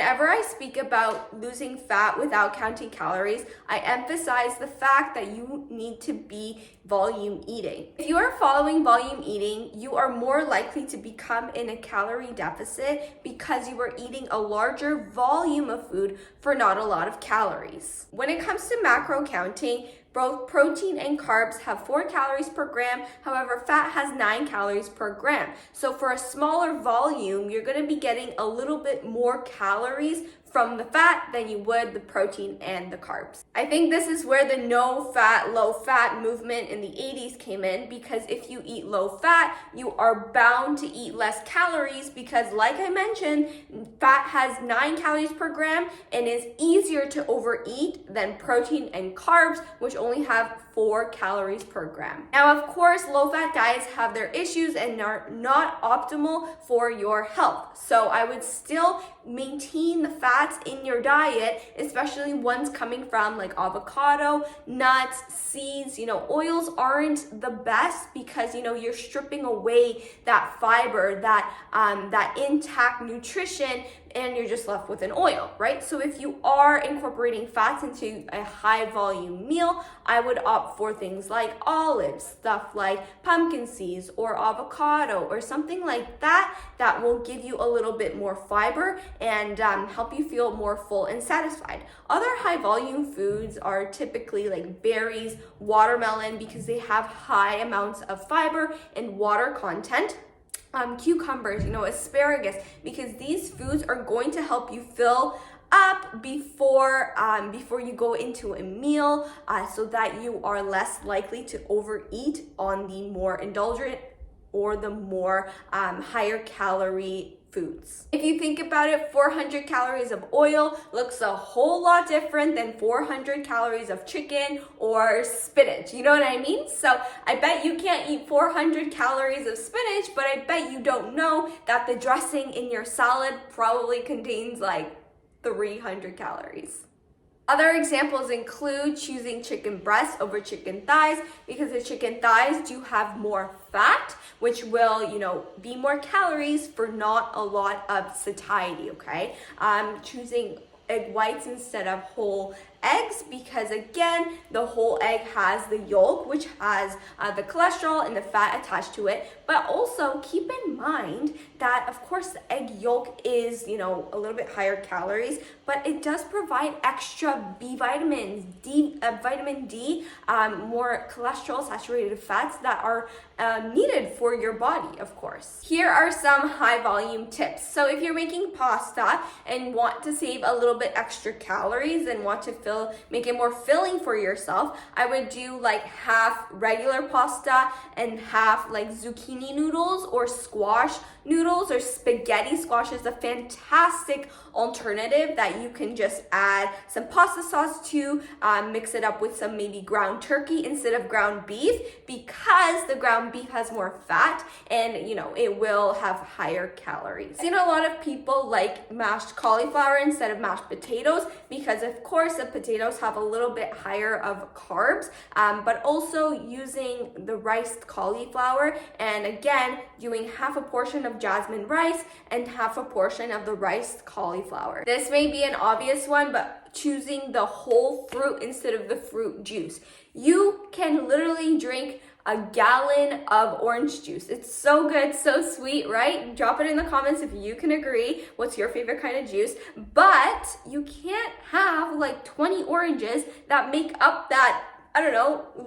whenever I speak about losing fat without counting calories, I emphasize the fact that you need to be volume eating. If you are following volume eating, you are more likely to become in a calorie deficit because you are eating a larger volume of food for not a lot of calories. When it comes to macro counting, both protein and carbs have 4 calories per gram. However, fat has 9 calories per gram. So for a smaller volume, you're going to be getting a little bit more calories from the fat than you would the protein and the carbs. I think this is where the no fat, low fat movement in the 80s came in, because if you eat low fat, you are bound to eat less calories because, like I mentioned, fat has 9 calories per gram and is easier to overeat than protein and carbs, which only have 4 calories per gram. Now, of course, low fat diets have their issues and are not optimal for your health. So I would still maintain the fats in your diet, especially ones coming from like avocado, nuts, seeds. Oils aren't the best because you're stripping away that fiber, that intact nutrition, and you're just left with an oil, right? So if you are incorporating fats into a high volume meal, I would opt for things like olives, stuff like pumpkin seeds or avocado or something like that will give you a little bit more fiber and help you feel more full and satisfied. Other high volume foods are typically like berries, watermelon, because they have high amounts of fiber and water content. Cucumbers, asparagus, because these foods are going to help you fill up before you go into a meal, so that you are less likely to overeat on the more indulgent or the more higher calorie foods. If you think about it, 400 calories of oil looks a whole lot different than 400 calories of chicken or spinach. You know what I mean? So I bet you can't eat 400 calories of spinach, but I bet you don't know that the dressing in your salad probably contains like 300 calories. Other examples include choosing chicken breasts over chicken thighs, because the chicken thighs do have more fat, which will, be more calories for not a lot of satiety, okay? Choosing egg whites instead of whole eggs, because again, the whole egg has the yolk, which has the cholesterol and the fat attached to it. But also keep in mind that, of course, the egg yolk is, a little bit higher calories, but it does provide extra B vitamins, vitamin D, more cholesterol saturated fats that are needed for your body, of course. Here are some high volume tips. So if you're making pasta and want to save a little bit extra calories and want to make it more filling for yourself, I would do like half regular pasta and half like zucchini noodles or squash noodles, or spaghetti squash is a fantastic alternative that you can just add some pasta sauce to, mix it up with some maybe ground turkey instead of ground beef, because the ground beef has more fat and it will have higher calories. I've seen a lot of people like mashed cauliflower instead of mashed potatoes, because of course the potatoes have a little bit higher of carbs, but also using the riced cauliflower, and again doing half a portion of jasmine rice and half a portion of the riced cauliflower. This may be an obvious one, but choosing the whole fruit instead of the fruit juice. You can literally drink a gallon of orange juice. It's so good, so sweet, right? Drop it in the comments if you can agree. What's your favorite kind of juice? But you can't have like 20 oranges that make up that,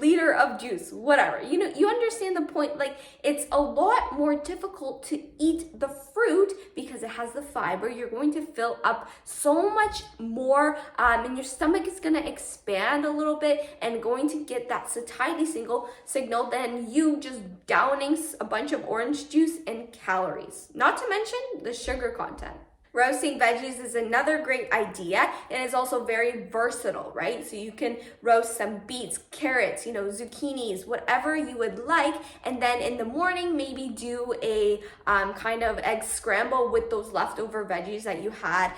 liter of juice, whatever. You understand the point. Like, it's a lot more difficult to eat the fruit because it has the fiber. You're going to fill up so much more, and your stomach is going to expand a little bit and going to get that satiety signal than you just downing a bunch of orange juice and calories. Not to mention the sugar content. Roasting veggies is another great idea, and it's also very versatile, right? So you can roast some beets, carrots, zucchinis, whatever you would like, and then in the morning maybe do a kind of egg scramble with those leftover veggies that you had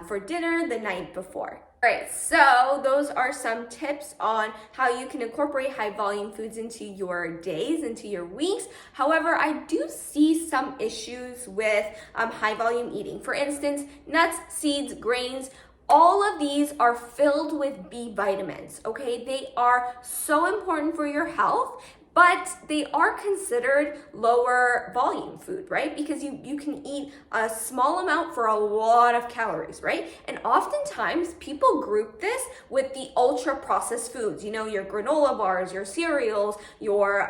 for dinner the night before. Alright, so those are some tips on how you can incorporate high volume foods into your days, into your weeks. However, I do see some issues with high volume eating. For instance, nuts, seeds, grains, all of these are filled with B vitamins, okay? They are so important for your health, but they are considered lower volume food, right? Because you can eat a small amount for a lot of calories, right? And oftentimes people group this with the ultra processed foods, you know, your granola bars, your cereals, your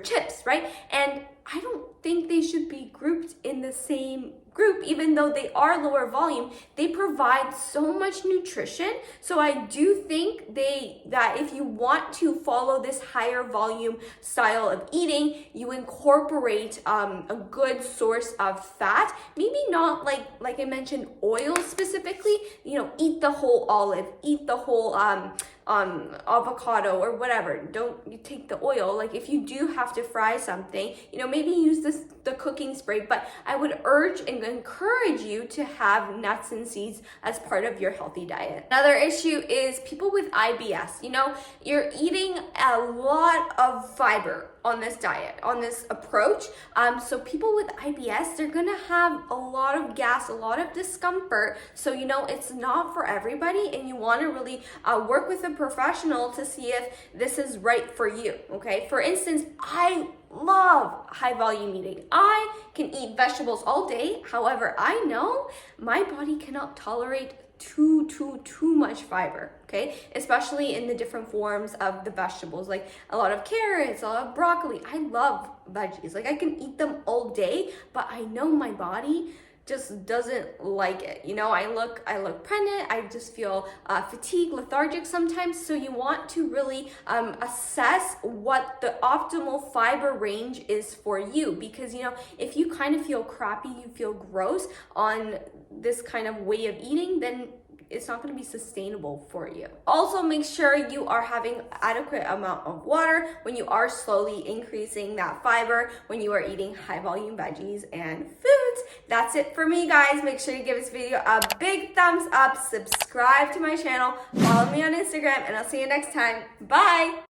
chips, right? And I don't think they should be grouped in the same group, even though they are lower volume. They provide so much nutrition. So I do think that if you want to follow this higher volume style of eating, you incorporate a good source of fat. Maybe not like I mentioned, oil specifically. You know, eat the whole olive, eat the whole avocado or whatever. Don't you take the oil. Like if you do have to fry something, you know, maybe use the cooking spray, but I would urge and encourage you to have nuts and seeds as part of your healthy diet. Another issue is people with IBS. You know, you're eating a lot of fiber on this diet, on this approach. So people with IBS, they're gonna have a lot of gas, a lot of discomfort. So, you know, it's not for everybody, and you wanna really work with a professional to see if this is right for you, okay? For instance, I love high volume eating. I can eat vegetables all day. However, I know my body cannot tolerate too much fiber, okay? Especially in the different forms of the vegetables, like a lot of carrots, a lot of broccoli. I love veggies. Like I can eat them all day, but I know my body just doesn't like it. You know, I look pregnant. I just feel fatigued, lethargic sometimes. So you want to really assess what the optimal fiber range is for you, because, you know, if you kind of feel crappy, you feel gross on this kind of way of eating, then it's not going to be sustainable for you. Also, make sure you are having adequate amount of water when you are slowly increasing that fiber, when you are eating high volume veggies and foods. That's it for me, guys. Make sure you give this video a big thumbs up, subscribe to my channel, follow me on Instagram, and I'll see you next time. Bye.